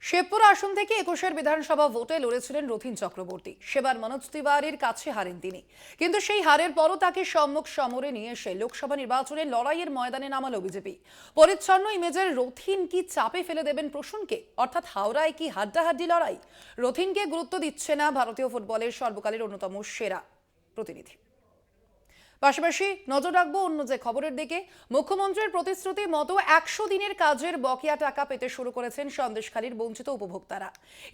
শেরপুর আসন থেকে 21 বিধানসভা ভোটে লড়েছিলেন রথীন চক্রবর্তী। সেবার মনোজ তিওয়ারির কাছে হারেন তিনি, কিন্তু সেই হারের পরও তাকে সম্মুখ সমরে নিয়ে এসে লোকসভা নির্বাচনে লড়াইয়ের ময়দানে নামালো বিজেপি। পরিচ্ছন্ন ইমেজের রথীন কি চাপে ফেলে দেবেন প্রসূনকে? অর্থাৎ হাওড়ায় কি হাড্ডাহাড্ডি লড়াই? রথীনকে গুরুত্ব দিচ্ছে না ভারতীয় ফুটবলের সর্বকালের অন্যতম সেরা প্রতিনিধি। পাশাপাশি নজর রাখবো অন্য যে খবরের দিকে। মুখ্যমন্ত্রীর প্রতিশ্রুতি মতো 100 দিনের কাজের বকেয়া টাকা পেতে শুরু করেছেন সন্দেশখালীর বঞ্চিত উপভোক্তারা।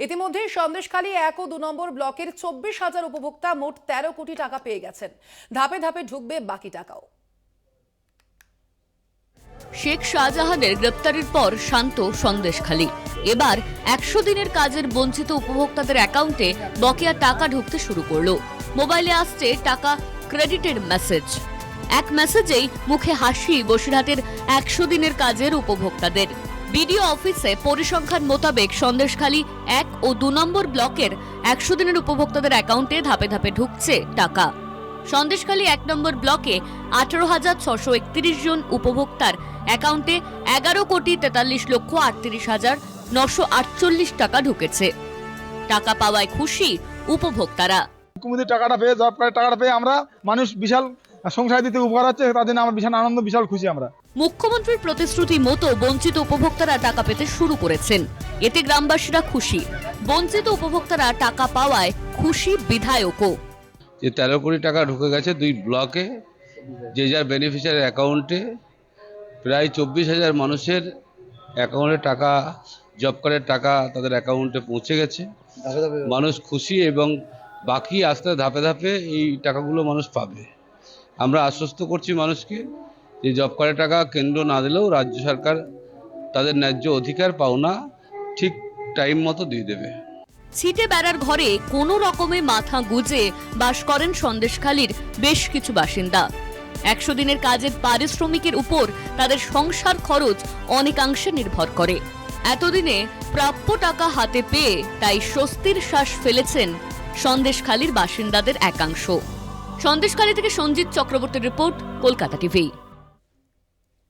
ইতিমধ্যে সন্দেশখালী 1 ও 2 নম্বর ব্লকের 24,000 উপভোক্তা মোট 13 কোটি টাকা পেয়ে গেছেন। ধাপে ধাপে ঢুকবে বাকি টাকাও। শেখ শাহজাহানের গ্রেপ্তারির পর শান্ত সন্দেশখালী। এবার 100 দিনের কাজের বঞ্চিত উপভোক্তাদের অ্যাকাউন্টে বকেয়া টাকা ঢুকতে শুরু করলো। মোবাইলে আসছে টাকা ক্রেডিটের মেসেজ। এক মেসেজেই মুখে হাসি বসিরহাটের 100 দিনের কাজের উপভোক্তাদের। বিডিও অফিসে পরিসংখ্যান মোতাবেক সন্দেশখালী 1 ও 2 নম্বর ব্লকের 100 দিনের উপভোক্তাদের অ্যাকাউন্টে ধাপে ধাপে ঢুকছে টাকা। সন্দেশখালী 1 নম্বর ব্লকে 18,631 জন উপভোক্তার অ্যাকাউন্টে 11,43,38,948 টাকা ঢুকেছে। টাকা পাওয়ায় খুশি উপভোক্তারা। মুখ্যমন্ত্রী টাকাটা পেয়ে, জব কার্ডের টাকাটা পেয়ে আমরা মানুষ বিশাল সংসার দিতে উপকার হচ্ছে, তার জন্য আমরা বিশাল আনন্দ, বিশাল খুশি আমরা। মুখ্যমন্ত্রীর প্রতিশ্রুতি মতো বঞ্চিত উপভোক্তারা টাকা পেতে শুরু করেছেন। এতে গ্রামবাসীরা খুশি। বঞ্চিত উপভোক্তারা টাকা পাওয়ায় খুশি বিধায়কও। যে 13 কোটি টাকা ঢুকে গেছে 2 ব্লকে, যে যার বেনিফিশিয়ারি অ্যাকাউন্টে। প্রায় 24,000 মানুষের অ্যাকাউন্টে টাকা, জব কার্ডের টাকা তাদের অ্যাকাউন্টে পৌঁছে গেছে। মানুষ খুশি এবং বাকি আস্তে ধাপে ধাপে এই টাকাগুলো মানুষ পাবে। আমরা আশ্বস্ত করছি মানুষকে যে জব কার্ডের টাকা কেন্দ্র না দিলেও রাজ্য সরকার তাদের ন্যায্য অধিকার পাওনা ঠিক টাইম মতো দিয়ে দেবে। ছিটে বেড়ার ঘরে কোনো রকমে মাথা গুজে বাস করেন সন্দেশখালীর বেশ কিছু বাসিন্দা। 100 দিনের কাজের পারিশ্রমিকের উপর তাদের সংসার খরচ অনেকাংশে নির্ভর করে। এতদিনে প্রাপ্য টাকা হাতে পেয়ে তাই স্বস্তির শ্বাস ফেলেছেন সন্দেশখালীর বাসিন্দাদের একাংশ। সন্দেশখালী থেকে সঞ্জিত চক্রবর্তীর রিপোর্ট, কলকাতা টিভি।